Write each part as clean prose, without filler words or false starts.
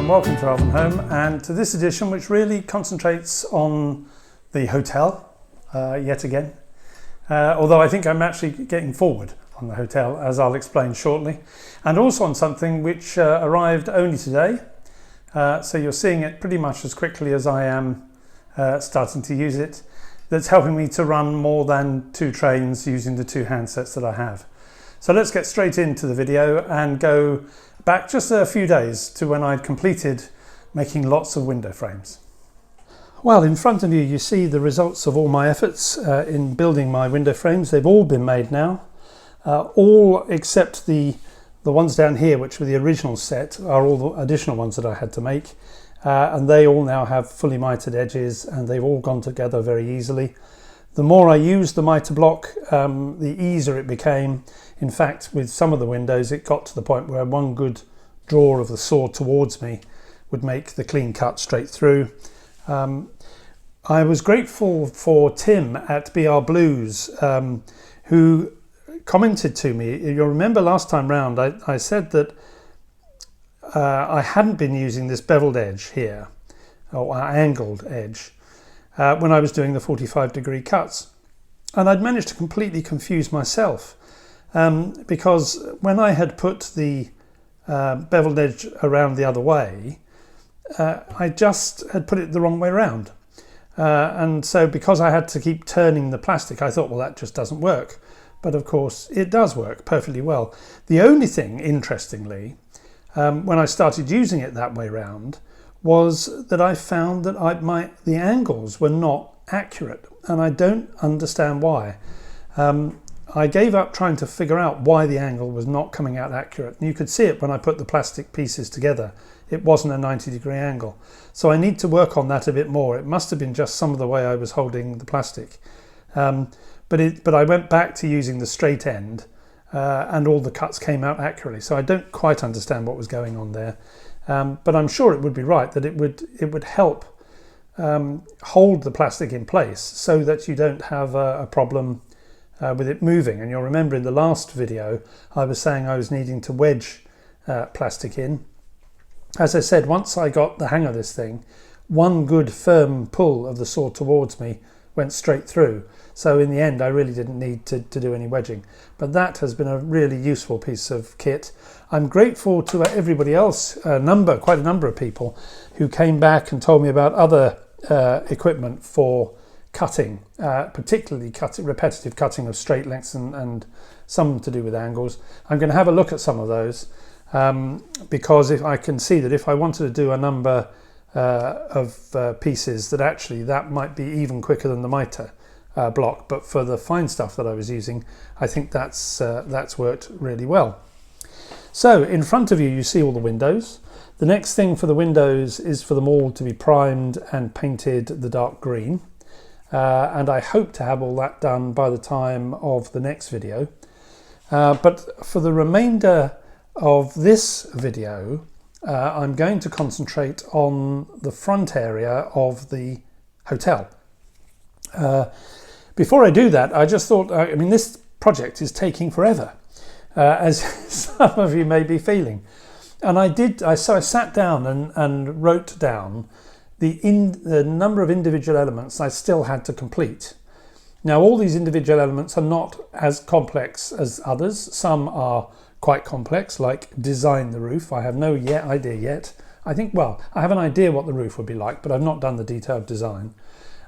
and welcome to Elvenhome, and to this edition which really concentrates on the hotel yet again, although I think I'm actually getting forward on the hotel, as I'll explain shortly, and also on something which arrived only today, so you're seeing it pretty much as quickly as I am starting to use it, that's helping me to run more than 2 trains using the 2 handsets that I have. So let's get straight into the video and go back just a few days to when I'd completed making lots of window frames. Well, in front of you, you see the results of all my efforts in building my window frames. They've all been made now. All except the ones down here, which were the original set, are all the additional ones that I had to make. And they all now have fully mitered edges, and they've all gone together very easily. The more I used the mitre block, the easier it became. In fact, with some of the windows, it got to the point where one good draw of the saw towards me would make the clean cut straight through. I was grateful for Tim at BR Blues, who commented to me. You'll remember last time round, I said that I hadn't been using this beveled edge here, or angled edge, when I was doing the 45-degree cuts. And I'd managed to completely confuse myself. Because when I had put the beveled edge around the other way, I just had put it the wrong way around. And so because I had to keep turning the plastic, I thought, well, that just doesn't work. But of course, it does work perfectly well. The only thing, interestingly, when I started using it that way round, was that I found that the angles were not accurate, and I don't understand why. I gave up trying to figure out why the angle was not coming out accurate. And you could see it when I put the plastic pieces together. It wasn't a 90-degree angle. So I need to work on that a bit more. It must have been just some of the way I was holding the plastic. But I went back to using the straight end, and all the cuts came out accurately. So I don't quite understand what was going on there. But I'm sure it would be right that it would help hold the plastic in place so that you don't have a problem with it moving. And you'll remember in the last video I was saying I was needing to wedge plastic in. As I said, once I got the hang of this thing, one good firm pull of the saw towards me went straight through. So in the end I really didn't need to do any wedging. But that has been a really useful piece of kit. I'm grateful to everybody else, quite a number of people who came back and told me about other equipment for cutting, particularly repetitive cutting of straight lengths and some to do with angles. I'm going to have a look at some of those because if I can see that if I wanted to do a number of pieces, that actually that might be even quicker than the mitre block. But for the fine stuff that I was using, I think that's worked really well. So in front of you, you see all the windows. The next thing for the windows is for them all to be primed and painted the dark green. And I hope to have all that done by the time of the next video. But for the remainder of this video, I'm going to concentrate on the front area of the hotel. Before I do that, I just thought, I mean, this project is taking forever, as some of you may be feeling. And so I sat down and wrote down the number of individual elements I still had to complete. Now, all these individual elements are not as complex as others. Some are quite complex, like design the roof. I have no idea yet. I have an idea what the roof would be like, but I've not done the detailed design.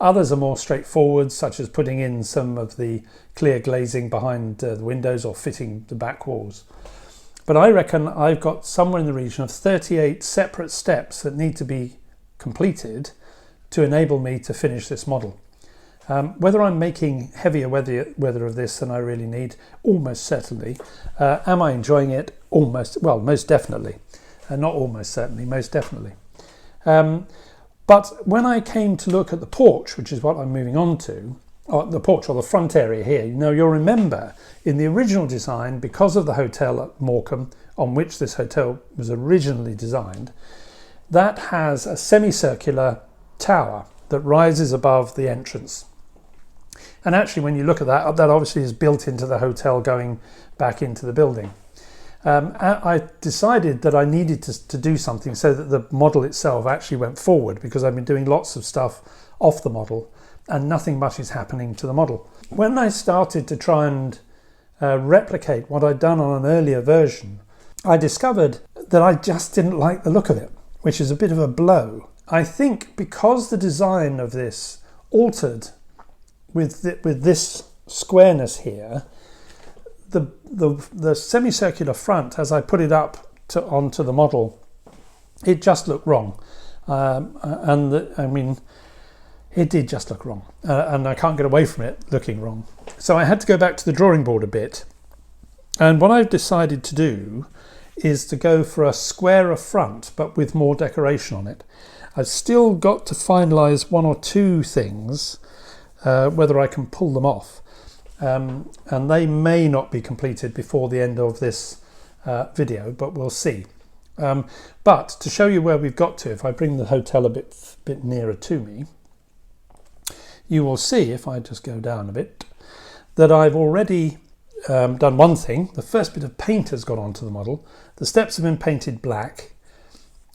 Others are more straightforward, such as putting in some of the clear glazing behind the windows or fitting the back walls. But I reckon I've got somewhere in the region of 38 separate steps that need to be completed to enable me to finish this model. Whether I'm making heavier weather of this than I really need, almost certainly. Am I enjoying it? Most definitely. Not almost certainly, most definitely. But when I came to look at the porch, which is what I'm moving on to, or the porch or the front area here, you'll remember in the original design, because of the hotel at Morecambe, on which this hotel was originally designed, that has a semicircular tower that rises above the entrance. And actually, when you look at that, that obviously is built into the hotel going back into the building. I decided that I needed to do something so that the model itself actually went forward, because I've been doing lots of stuff off the model and nothing much is happening to the model. When I started to try and replicate what I'd done on an earlier version, I discovered that I just didn't like the look of it, which is a bit of a blow. I think because the design of this altered with this squareness here, the semicircular front, as I put it up onto the model, it just looked wrong. I mean, it did just look wrong, and I can't get away from it looking wrong. So I had to go back to the drawing board a bit, and what I've decided to do is to go for a squarer front but with more decoration on it. I've still got to finalise one or two things, whether I can pull them off, and they may not be completed before the end of this video, but we'll see. But to show you where we've got to, if I bring the hotel a bit nearer to me, you will see, if I just go down a bit, that I've already done one thing. The first bit of paint has gone onto the model. The steps have been painted black,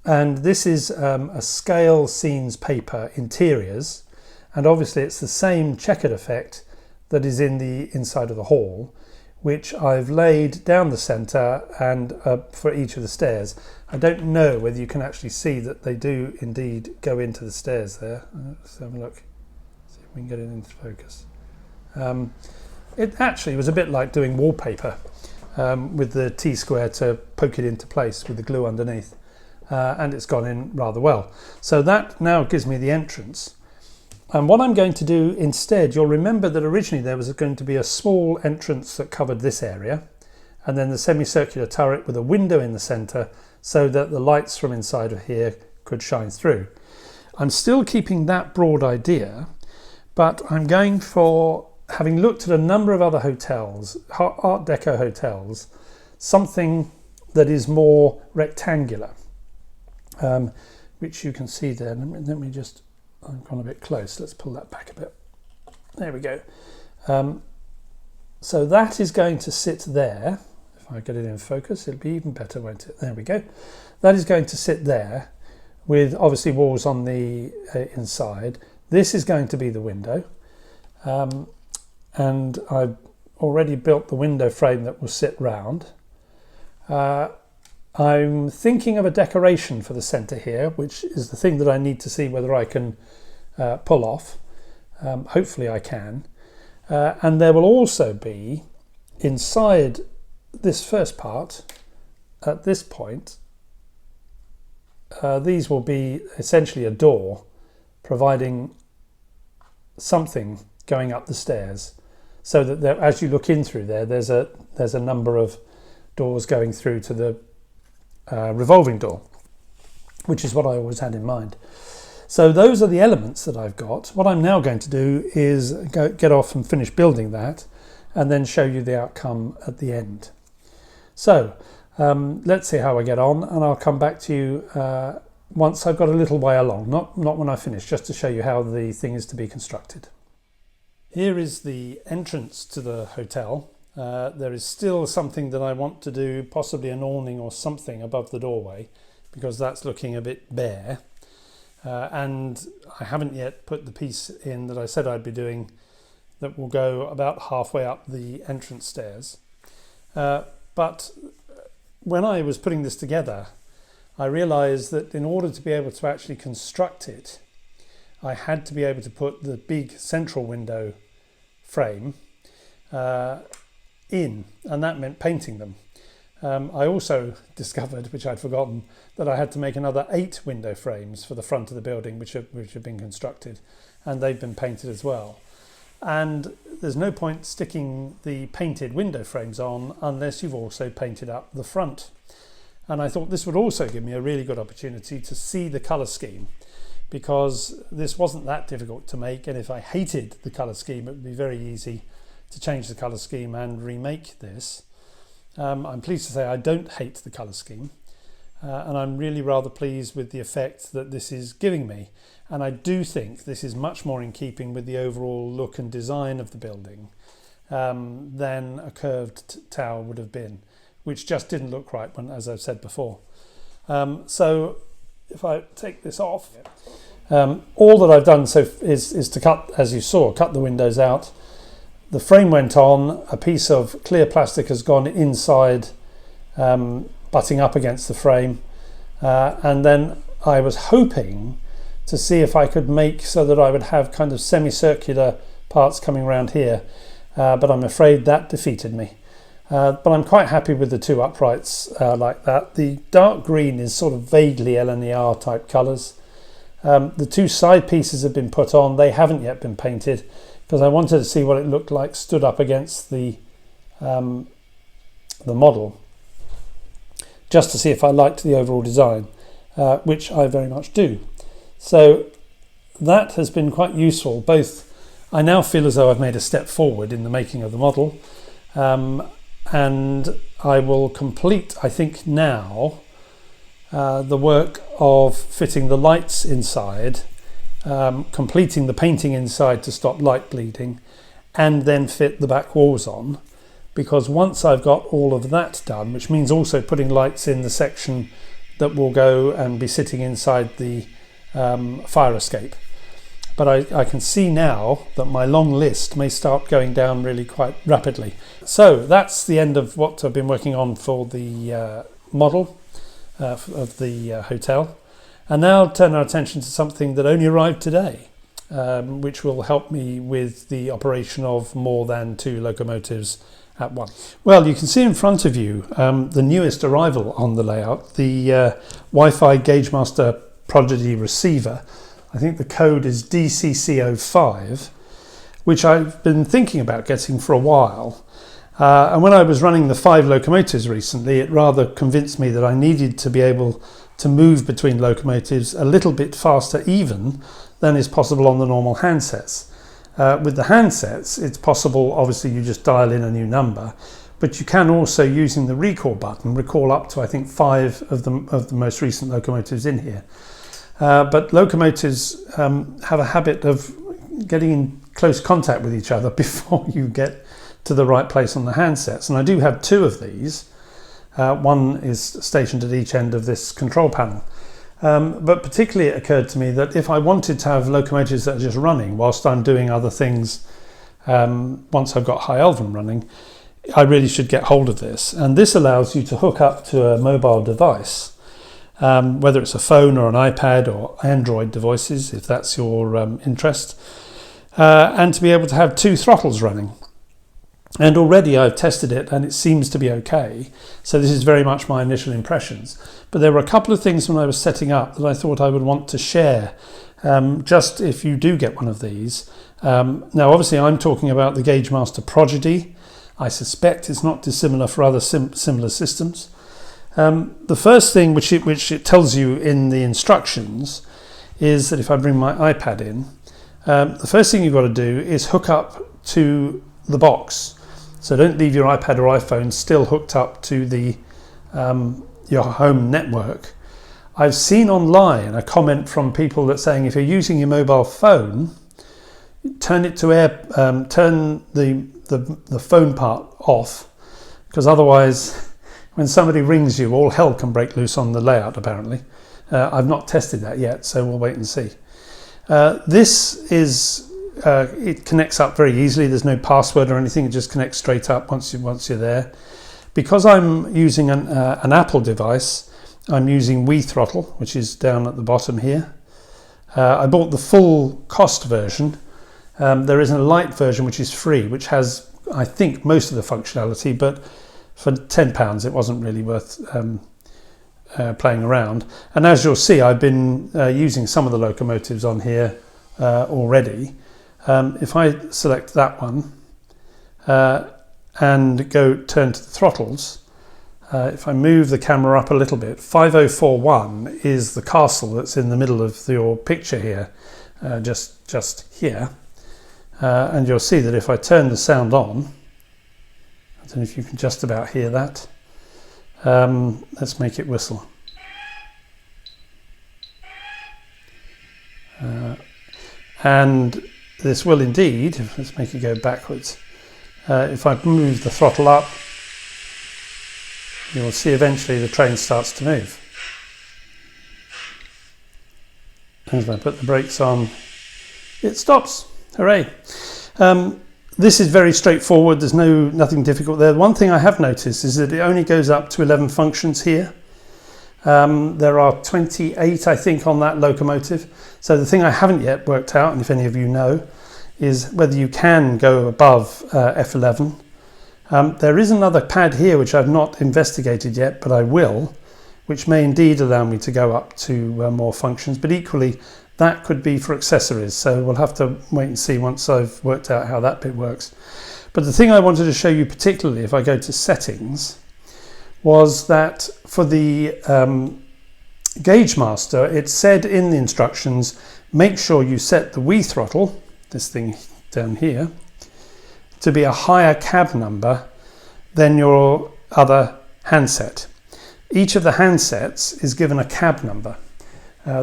and this is a scale scenes paper interiors, and obviously it's the same checkered effect that is in the inside of the hall, which I've laid down the centre and for each of the stairs. I don't know whether you can actually see that they do indeed go into the stairs there. Let's have a look, see if we can get it into focus. It actually was a bit like doing wallpaper with the T-square to poke it into place with the glue underneath, and it's gone in rather well. So that now gives me the entrance. And what I'm going to do instead, you'll remember that originally there was going to be a small entrance that covered this area, and then the semicircular turret with a window in the centre so that the lights from inside of here could shine through. I'm still keeping that broad idea, but I'm going for, having looked at a number of other hotels, Art Deco hotels, something that is more rectangular, which you can see there. Let me just, I've gone a bit close, let's pull that back a bit. There we go. So that is going to sit there. If I get it in focus, it'll be even better, won't it? There we go. That is going to sit there with obviously walls on the inside. This is going to be the window. And I've already built the window frame that will sit round. I'm thinking of a decoration for the centre here, which is the thing that I need to see whether I can pull off. Hopefully I can. And there will also be, inside this first part, at this point, these will be essentially a door, providing something going up the stairs, so that there, as you look in through there, there's a number of doors going through to the revolving door, which is what I always had in mind. So those are the elements that I've got. What I'm now going to do is get off and finish building that, and then show you the outcome at the end. So let's see how I get on, and I'll come back to you once I've got a little way along, not when I finish, just to show you how the thing is to be constructed. Here is the entrance to the hotel. There is still something that I want to do, possibly an awning or something above the doorway, because that's looking a bit bare. And I haven't yet put the piece in that I said I'd be doing, that will go about halfway up the entrance stairs. But when I was putting this together, I realised that in order to be able to actually construct it, I had to be able to put the big central window frame in, and that meant painting them. I also discovered, which I'd forgotten, that I had to make another 8 window frames for the front of the building, which have been constructed, and they've been painted as well. And there's no point sticking the painted window frames on unless you've also painted up the front. And I thought this would also give me a really good opportunity to see the colour scheme, because this wasn't that difficult to make, and if I hated the colour scheme, it would be very easy to change the colour scheme and remake this. I'm pleased to say I don't hate the colour scheme, and I'm really rather pleased with the effect that this is giving me. And I do think this is much more in keeping with the overall look and design of the building than a curved tower would have been, which just didn't look right when, as I've said before. So if I take this off, all that I've done is to cut, as you saw, cut the windows out. The frame went on, a piece of clear plastic has gone inside, butting up against the frame, and then I was hoping to see if I could make so that I would have kind of semicircular parts coming around here, but I'm afraid that defeated me. But I'm quite happy with the two uprights like that. The dark green is sort of vaguely LNER type colours. The two side pieces have been put on. They haven't yet been painted because I wanted to see what it looked like stood up against the model, just to see if I liked the overall design, which I very much do. So that has been quite useful. Both, I now feel as though I've made a step forward in the making of the model, and I will complete, I think now, the work of fitting the lights inside, completing the painting inside to stop light bleeding, and then fit the back walls on, because once I've got all of that done, which means also putting lights in the section that will go and be sitting inside the fire escape. But I can see now that my long list may start going down really quite rapidly. So that's the end of what I've been working on for the model of the hotel. And now turn our attention to something that only arrived today, which will help me with the operation of more than 2 locomotives at once. Well, you can see in front of you the newest arrival on the layout, the Wi-Fi Gaugemaster Prodigy receiver. I think the code is DCC05, which I've been thinking about getting for a while. And when I was running the 5 locomotives recently, it rather convinced me that I needed to be able to move between locomotives a little bit faster even than is possible on the normal handsets. With the handsets, it's possible, obviously you just dial in a new number, but you can also, using the recall button, recall up to I think 5 of the most recent locomotives in here. But locomotives have a habit of getting in close contact with each other before you get to the right place on the handsets. And I do have 2 of these. One is stationed at each end of this control panel. But particularly it occurred to me that if I wanted to have locomotives that are just running whilst I'm doing other things, once I've got High Elven running, I really should get hold of this. And this allows you to hook up to a mobile device, whether it's a phone or an iPad or Android devices, if that's your interest, and to be able to have 2 throttles running. And already I've tested it and it seems to be okay. So this is very much my initial impressions. But there were a couple of things when I was setting up that I thought I would want to share, just if you do get one of these. Now obviously I'm talking about the Gaugemaster Prodigy. I suspect it's not dissimilar for other similar systems. The first thing which it tells you in the instructions is that if I bring my iPad in, the first thing you've got to do is hook up to the box. So don't leave your iPad or iPhone still hooked up to the your home network. I've seen online a comment from people that saying if you're using your mobile phone, turn it to turn the phone part off, because otherwise when somebody rings you, all hell can break loose on the layout apparently. I've not tested that yet, so we'll wait and see. This is it connects up very easily. There's no password or anything. It just connects straight up once you're there. Because I'm using an Apple device, I'm using WeThrottle, which is down at the bottom here. I bought the full cost version. There is a light version which is free, which has, I think, most of the functionality, but for £10 it wasn't really worth playing around. And as you'll see, I've been using some of the locomotives on here already. If I select that one and go turn to the throttles, if I move the camera up a little bit, 5041 is the castle that's in the middle of your picture here, just here. And you'll see that if I turn the sound on, I don't know if you can just about hear that. Let's make it whistle. And this will indeed, let's make it go backwards. If I move the throttle up, you will see eventually the train starts to move. As I put the brakes on, it stops. Hooray! This is very straightforward. There's nothing difficult there. One thing I have noticed is that it only goes up to 11 functions here. There are 28, I think, on that locomotive. So the thing I haven't yet worked out, and if any of you know, is whether you can go above F11. There is another pad here which I've not investigated yet, but I will, which may indeed allow me to go up to more functions, but equally that could be for accessories, so we'll have to wait and see once I've worked out how that bit works. But the thing I wanted to show you particularly, if I go to settings, was that for the Gaugemaster, it said in the instructions, make sure you set the Wii throttle, this thing down here, to be a higher cab number than your other handset. Each of the handsets is given a cab number.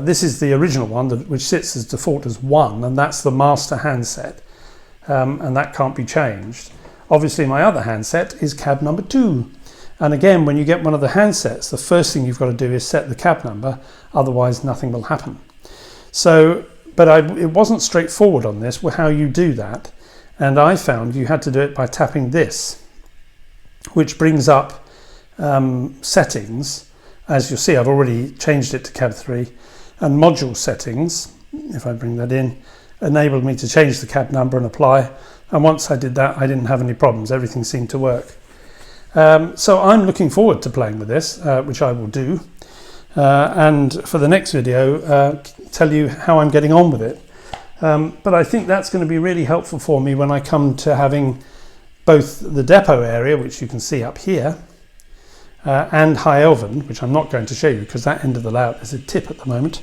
This is the original one, which sits as default as 1, and that's the master handset, and that can't be changed. Obviously my other handset is cab number 2, and again, when you get one of the handsets, the first thing you've got to do is set the cab number, otherwise nothing will happen. So, but it wasn't straightforward on this, how you do that, and I found you had to do it by tapping this, which brings up settings. As you'll see, I've already changed it to cab 3, and module settings, if I bring that in, enabled me to change the cab number and apply, and once I did that I didn't have any problems, everything seemed to work. So I'm looking forward to playing with this, which I will do, and for the next video tell you how I'm getting on with it. But I think that's going to be really helpful for me when I come to having both the depot area, which you can see up here, and High Elven, which I'm not going to show you because that end of the layout is a tip at the moment,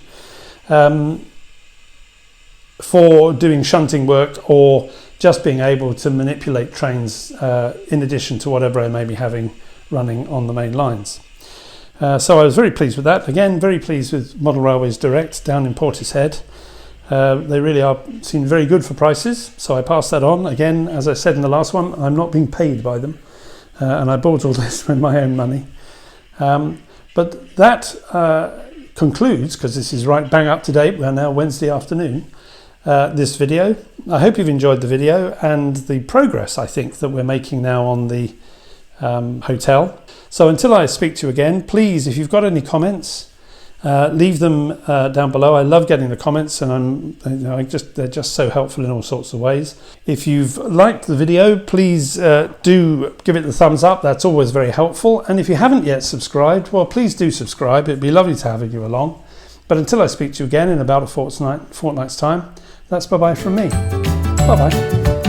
for doing shunting work or just being able to manipulate trains in addition to whatever I may be having running on the main lines. So I was very pleased with that. Again, very pleased with Model Railways Direct down in Portishead. They really seem very good for prices, so I passed that on. Again, as I said in the last one, I'm not being paid by them. And I bought all this with my own money. But that concludes, because this is right bang up to date, we're now Wednesday afternoon, this video. I hope you've enjoyed the video and the progress I think that we're making now on the hotel. So until I speak to you again, please, if you've got any comments, leave them down below. I love getting the comments, and they're just so helpful in all sorts of ways. If you've liked the video, please do give it the thumbs up. That's always very helpful. And if you haven't yet subscribed, well, please do subscribe. It'd be lovely to have you along. But until I speak to you again in about a fortnight's time, that's bye-bye from me. Bye-bye.